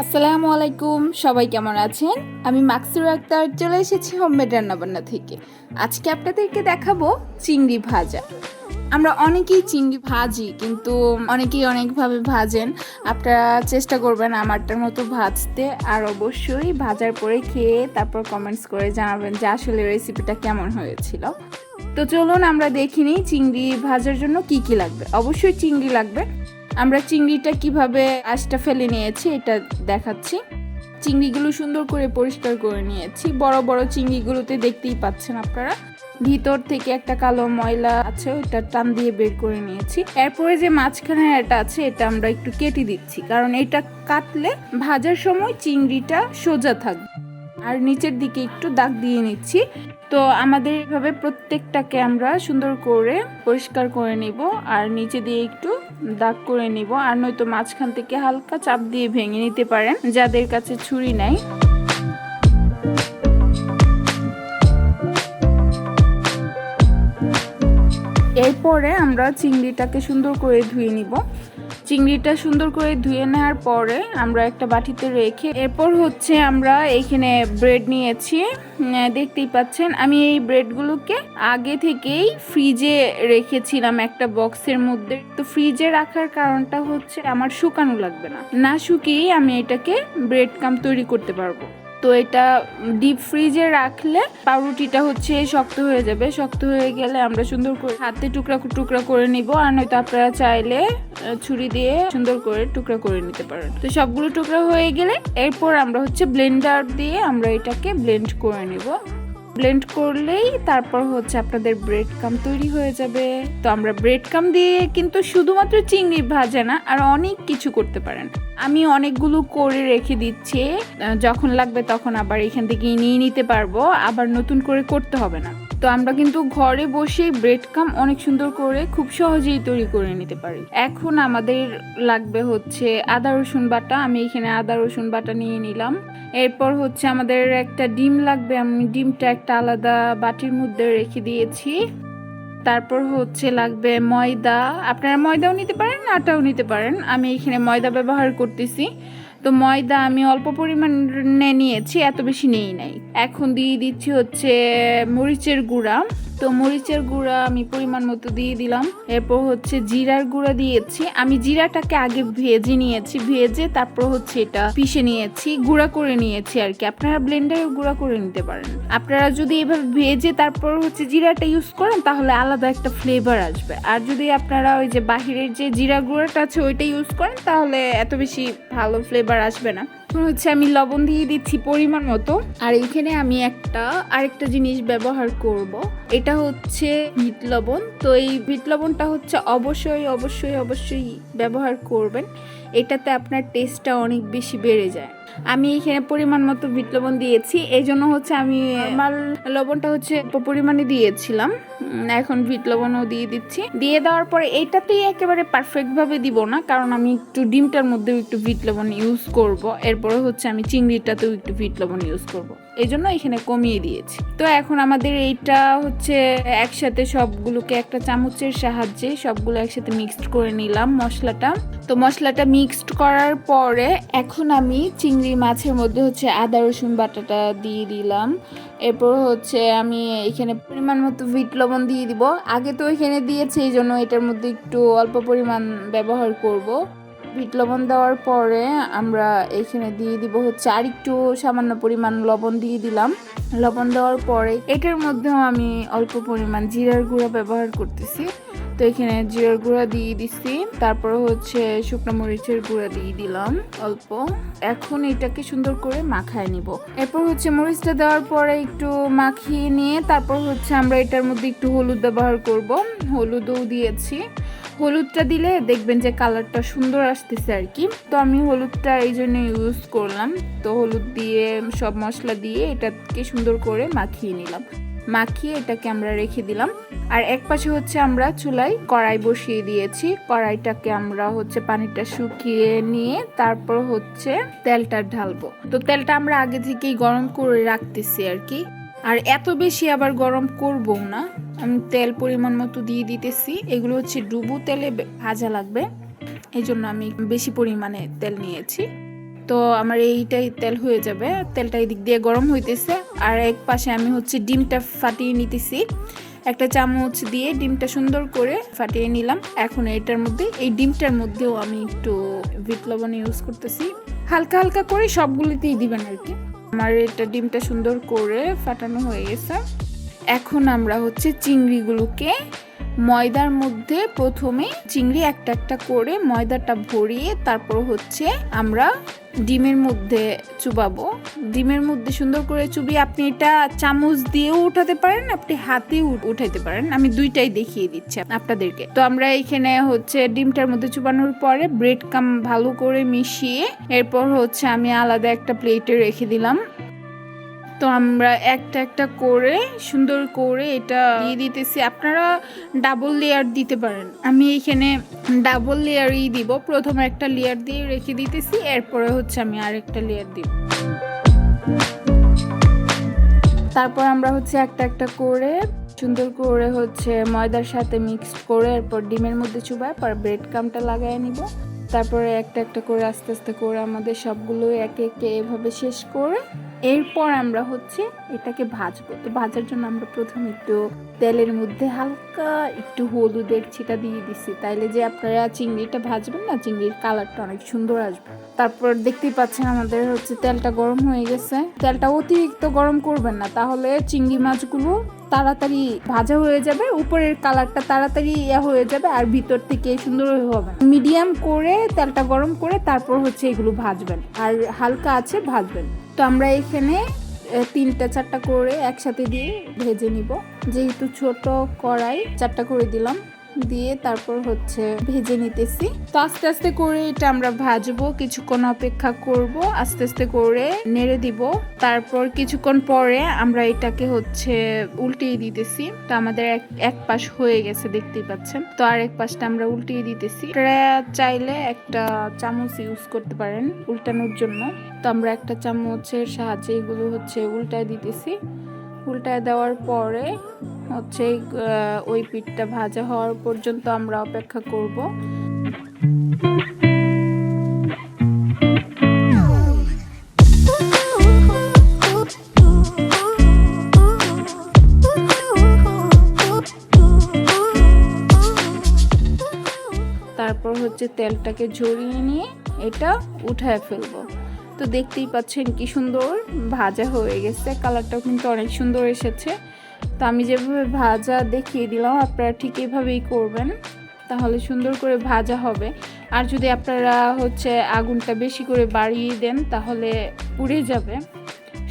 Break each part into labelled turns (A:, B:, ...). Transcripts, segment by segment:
A: আসসালামু আলাইকুম, সবাই কেমন আছেন? আমি মাকসুর আক্তার চলে এসেছি হোমমেড রান্নাবান্না থেকে। আজকে আপনাদেরকে দেখাবো চিংড়ি ভাজা। আমরা অনেকেই চিংড়ি ভাজি, কিন্তু অনেকেই অনেকভাবে ভাজেন। আপনারা চেষ্টা করবেন আমারটার মতো ভাজতে, আর অবশ্যই ভাজার পরে খেয়ে তারপর কমেন্টস করে জানাবেন যে আসলে রেসিপিটা কেমন হয়েছিল। তো চলুন আমরা দেখে নিই চিংড়ি ভাজার জন্য কি কি লাগবে। অবশ্যই চিংড়ি লাগবে। আমরা চিংড়িটা কিভাবে আঁশটা ফেলে নিয়েছি এটা দেখাচ্ছি। চিংড়িগুলো সুন্দর করে পরিষ্কার করে নিয়েছি। বড় বড় চিংড়িগুলোতে দেখতেই পাচ্ছেন আপনারা, ভিতর থেকে একটা কালো ময়লা আছে, ওটা টান দিয়ে বের করে নিয়েছি। এরপরে যে মাঝখানে এটা আছে, এটা আমরা একটু কেটে দিচ্ছি, কারণ এটা কাটলে ভাজার সময় চিংড়িটা সোজা থাকবে। আর নিচের দিকে একটু দাগ দিয়ে নিচ্ছি। তো আমাদের এভাবে প্রত্যেকটাকে আমরা সুন্দর করে পরিষ্কার করে নিব, আর নিচে দিয়ে একটু দাগ করে নিব, আর নয়তো মাঝখান থেকে হালকা চাপ দিয়ে ভেঙে নিতে পারেন যাদের কাছে ছুরি নাই। এরপরে আমরা চিংড়িটাকে সুন্দর করে ধুয়ে নিব। চিংড়িটা সুন্দর করে ধুয়ে নেওয়ার পরে আমরা একটা বাটিতে রেখে এরপর আমরা এখানে ব্রেড নিয়েছি, দেখতেই পাচ্ছেন। আমি এই ব্রেডগুলোকে আগে থেকেই ফ্রিজে রেখেছিলাম একটা বক্সের মধ্যে। তো ফ্রিজে রাখার কারণটা হচ্ছে আমার শুকানো লাগবে না শুকিয়েই আমি এটাকে ব্রেড কাম তৈরি করতে পারবো। তো এটা ডিপ ফ্রিজে রাখলে পাউরুটিটা শক্ত হয়ে যাবে। শক্ত হয়ে গেলে আমরা সুন্দর করে হাতে টুকরা টুকরা করে নিব, আর নয়তো আপনারা চাইলে ছুরি দিয়ে সুন্দর করে টুকরা করে নিতে পারেন। তো সবগুলো টুকরা হয়ে গেলে এরপর আমরা ব্লেন্ডার দিয়ে আমরা এটাকে ব্লেন্ড করে নিব। ব্লেন্ড করলেই তারপর আপনাদের ব্রেড কাম তৈরি হয়ে যাবে। তো আমরা ব্রেড কাম দিয়ে কিন্তু শুধুমাত্র চিংড়ি ভাজা না, আর অনেক কিছু করতে পারেন। আমি অনেকগুলো করে রেখে দিচ্ছি, যখন লাগবে তখন আবার এখান থেকে নিয়ে নিতে পারবো, আবার নতুন করে করতে হবে না। তো আমরা কিন্তু ঘরে বসেই ব্রেড কাম অনেক সুন্দর করে খুব সহজেই তৈরি করে নিতে পারি। এখন আমাদের লাগবে আদা রসুন বাটা। আমি এখানে আদা রসুন বাটা নিয়ে নিলাম। এরপর আমাদের একটা ডিম লাগবে। আমি ডিমটা একটা আলাদা বাটির মধ্যে রেখে দিয়েছি। তারপর লাগবে ময়দা। আপনারা ময়দাও নিতে পারেন, আটাও নিতে পারেন। আমি এখানে ময়দা ব্যবহার করতেছি। তো ময়দা আমি অল্প পরিমাণে নিয়েছি, এত বেশি নেই নাই। এখন দিয়ে দিচ্ছি মরিচের গুঁড়া। তো মরিচের গুঁড়া আমি পরিমাণ মতো দিয়ে দিলাম। এরপর জিরার গুঁড়া দিয়েছি। আমি জিরাটাকে আগে ভেজে নিয়েছি, ভেজে তারপর এটা পিষে নিয়েছি, গুঁড়া করে নিয়েছি আর কি। আপনারা ব্লেন্ডারে গুঁড়া করে নিতে পারেন। আপনারা যদি এভাবে ভেজে তারপর জিরাটা ইউজ করেন তাহলে আলাদা একটা ফ্লেভার আসবে। আর যদি আপনারা ওই যে বাহিরের যে জিরা গুঁড়াটা আছে ওইটা ইউজ করেন তাহলে এত বেশি ভালো ফ্লেভার আসবে না। আমি লবণ দিয়ে দিচ্ছি পরিমাণ মতো। আর এইখানে আমি আরেকটা জিনিস ব্যবহার করব, এটা বিট লবণ। তো এই বিট লবণটা অবশ্যই অবশ্যই অবশ্যই ব্যবহার করবেন। এটাতে আপনার টেস্টটা অনেক বেশি বেড়ে যায়। আমি এখানে পরিমাণ মতো বিট লবণ দিয়েছি, এই জন্য আমি নরমাল লবণটা পরিমাণে দিয়েছিলাম। এখন বিট লবণও দিয়ে দিচ্ছি। দিয়ে দেওয়ার পরে এটাতেই একেবারে পারফেক্ট ভাবে দিব না, কারণ আমি একটু ডিমটার মধ্যেও একটু বিট লবণ ইউজ করব। এরপরে আমি চিংড়িটাতেও একটু বিট লবণ ইউজ করব, এই জন্য এখানে কমিয়ে দিয়েছি। তো এখন আমাদের এইটা একসাথে সবগুলোকে একটা চামচের সাহায্যে সবগুলো একসাথে মিক্সড করে নিলাম মশলাটা। তো মশলাটা মিক্সড করার পরে এখন আমি চিংড়ি মাছের মধ্যে আদা রসুন বাটাটা দিয়ে দিলাম। এরপর আমি এখানে পরিমাণ মতো বিট লবণ দিয়ে দিব। আগে তো এখানে দিয়েছি, এই জন্য এটার মধ্যে একটু অল্প পরিমাণ ব্যবহার করব। বিট লবণ দেওয়ার পরে আমরা এখানে দিয়ে দিব আর একটু সামান্য পরিমাণ লবণ দিয়ে দিলাম। লবণ দেওয়ার পরে এটার মধ্যেও আমি অল্প পরিমাণ জিরার গুঁড়া ব্যবহার করতেছি। তো এখানে জিরার গুঁড়া দিয়ে দিচ্ছি। তারপর শুকনো মরিচের গুঁড়া দিয়ে দিলাম অল্প। এখন এটাকে সুন্দর করে মাখায় নিব। এরপর মরিচটা দেওয়ার পরে একটু মাখিয়ে নিয়ে তারপর আমরা এটার মধ্যে একটু হলুদ ব্যবহার করব। হলুদও দিয়েছি। হলুদটা দিলে দেখবেন যে কালারটা সুন্দর আসতেছে আর কি। তো আমি হলুদটা এই জন্য ইউজ করলাম। তো হলুদ দিয়ে সব মশলা দিয়ে এটাকে সুন্দর করে মাখিয়ে নিলাম। মাখিয়ে এটাকে আমরা রেখে দিলাম। আর এক পাশে আমরা চুলায় কড়াই বসিয়ে দিয়েছি। কড়াইটাকে আমরা পানিটা শুকিয়ে নিয়ে তারপর তেলটা ঢালবো। তো তেলটা আমরা আগে থেকেই গরম করে রাখতেছি আর কি। আর এত বেশি আবার গরম করবো না, আমি তেল পরিমাণ মতো দিয়ে দিতেছি। এগুলো ডুবো তেলে ভাজা লাগবে, এই জন্য আমি বেশি পরিমাণে তেল নিয়েছি। তো আমার এইটাই তেল হয়ে যাবে। তেলটা এদিক দিয়ে গরম হইতেছে, আর এক পাশে আমি হচ্ছে ডিমটা ফাটিয়ে নিতেছি। একটা চামচ দিয়ে ডিমটা সুন্দর করে ফাটিয়ে নিলাম। এখন এই ডিমটার মধ্যেও আমি একটু বিট লবণ ইউজ করতেছি, হালকা হালকা করে সবগুলিতেই দিবেন আর কি। আমার এটা ডিমটা সুন্দর করে ফাটানো হয়ে গেছে। এখন আমরা হচ্ছে চিংড়িগুলোকে ময়দার মধ্যে প্রথমে চিংড়ি একটা একটা করে ময়দাটা ভরিয়ে তারপর হচ্ছে আমরা ডিমের মধ্যে চুবাবো। ডিমের মধ্যে সুন্দর করে চুবিয়ে আপনি এটা চামচ দিয়েও উঠাতে পারেন, আপনি হাতেও উঠাতে পারেন। আমি দুইটাই দেখিয়ে দিচ্ছি আপনাদেরকে। তো আমরা এখানে হচ্ছে ডিমটার মধ্যে চুবানোর পরে ব্রেড কাম ভালো করে মিশিয়ে এরপর হচ্ছে আমি আলাদা একটা প্লেটে রেখে দিলাম। তো আমরা একটা একটা করে সুন্দর করে এটা দিয়ে দিতেছি। আপনারা ডাবল লেয়ার দিতে পারেন, আমি এখানে ডাবল লেয়ারই দিব। প্রথমে একটা লেয়ার দিয়ে রেখে দিতেছি, এরপরে হচ্ছে আমি আরেকটা লেয়ার দিব। তারপর আমরা হচ্ছে একটা একটা করে সুন্দর করে হচ্ছে ময়দার সাথে মিক্সড করে এরপর ডিমের মধ্যে চুবায় পর ব্রেড কামটা লাগায় নিব। তারপরে একটা একটা করে আস্তে আস্তে করে আমাদের সবগুলো একে একে এভাবে শেষ করে এরপর আমরা হচ্ছে এটাকে ভাজবো। তো ভাজার জন্য আমরা প্রথমে একটু তেলের মধ্যে হালকা একটু হলুদের ছিটা দিয়ে দিছি, তাইলে যে আপনারা চিংড়িটা ভাজবেন না, চিংড়ির কালারটা অনেক সুন্দর আসবে। তারপর দেখতেই পাচ্ছেন আমাদের হচ্ছে তেলটা গরম হয়ে গেছে। তেলটা অতিরিক্ত গরম করবেন না, তাহলে চিংড়ি মাছগুলো তাড়াতাড়ি ভাজা হয়ে যাবে, উপরের কালারটা তাড়াতাড়ি হয়ে যাবে আর ভিতর থেকে সুন্দর হবে। মিডিয়াম করে তেলটা গরম করে তারপর হচ্ছে এগুলো ভাজবেন আর হালকা আছে ভাজবেন। তো আমরা এখানে 3টা 4টা করে একসাথে দিয়ে ভেজে নিব। যেহেতু ছোট কড়াই 4টা করে দিলাম, দিয়ে তারপর হচ্ছে ভেজে নিতেছি। তো আস্তে আস্তে করে এটা আমরা ভাজবো, কিছুক্ষণ অপেক্ষা করব, আস্তে আস্তে করে নেড়ে দিব। তারপর কিছুক্ষণ পরে আমরা এটাকে হচ্ছে উল্টিয়ে দিতেছি। তো আমাদের এক পাশ হয়ে গেছে দেখতেই পাচ্ছেন। তো আর এক পাশটা আমরা উল্টিয়ে দিতেছি। চাইলে একটা চামচ ইউজ করতে পারেন উল্টানোর জন্য। তো আমরা একটা চামচের সাহায্যে এগুলো হচ্ছে উল্টায় দিতেছি। উল্টায় দেওয়ার পরে হচ্ছে ওই পিঠটা ভাজা হওয়ার পর্যন্ত আমরা অপেক্ষা করব। তারপর হচ্ছে তেলটাকে ঝরিয়ে নিয়ে এটা উঠায় ফেলবো। তো দেখতেই পাচ্ছেন কি সুন্দর ভাজা হয়ে গেছে, কালারটাও কিন্তু অনেক সুন্দর এসেছে। তো আমি যেভাবে ভাজা দেখিয়ে দিলাম আপনারা ঠিক এইভাবেই করবেন, তাহলে সুন্দর করে ভাজা হবে। আর যদি আপনারা হচ্ছে আগুনটা বেশি করে বাড়িয়ে দেন তাহলে পুড়ে যাবে,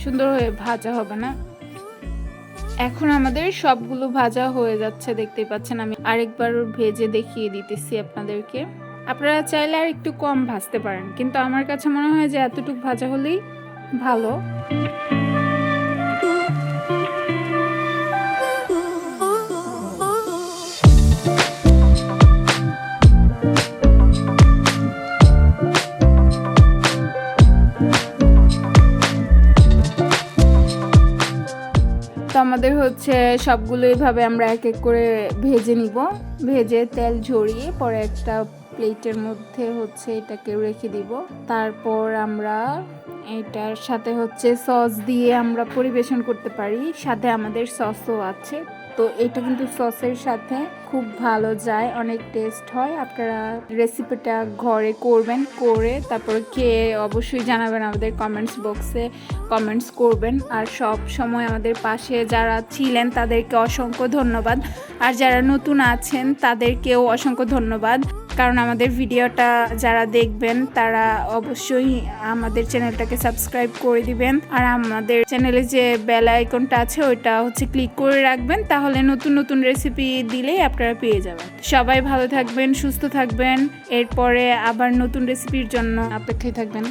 A: সুন্দর হয়ে ভাজা হবে না। এখন আমাদের সবগুলো ভাজা হয়ে যাচ্ছে দেখতেই পাচ্ছেন। আমি আরেকবার ভেজে দেখিয়ে দিতেছি আপনাদেরকে। আপনারা চাইলে আর একটু কম ভাজতে পারেন, কিন্তু আমার কাছে মনে হয় যে এতটুকু ভাজা হলেই ভালো। তো আমাদের হচ্ছে সবগুলো এইভাবে আমরা এক এক করে ভেজে নিব। ভেজে তেল ঝরিয়ে পরে একটা প্লেটের মধ্যে হচ্ছে এটাকে রেখে দিব। তারপর আমরা এটার সাথে হচ্ছে সস দিয়ে আমরা পরিবেশন করতে পারি। সাথে আমাদের সসও আছে, তো এটা কিন্তু সসের সাথে খুব ভালো যায়, অনেক টেস্ট হয়। আপনারা রেসিপিটা ঘরে করবেন, করে তারপর খেয়ে অবশ্যই জানাবেন, আমাদের কমেন্টস বক্সে কমেন্টস করবেন। আর সব সময় আমাদের পাশে যারা ছিলেন তাদেরকে অসংখ্য ধন্যবাদ, আর যারা নতুন আছেন তাদেরকেও অসংখ্য ধন্যবাদ। কারণ আমাদের ভিডিওটা যারা দেখবেন তারা অবশ্যই আমাদের চ্যানেলটাকে সাবস্ক্রাইব করে দিবেন, আর আমাদের চ্যানেলে যে বেল আইকনটা আছে ওইটা হচ্ছে ক্লিক করে রাখবেন, তাহলে নতুন নতুন রেসিপি দিলেই আপনারা পেয়ে যাবেন। সবাই ভালো থাকবেন, সুস্থ থাকবেন, এরপরে আবার নতুন রেসিপির জন্য অপেক্ষায় থাকবেন।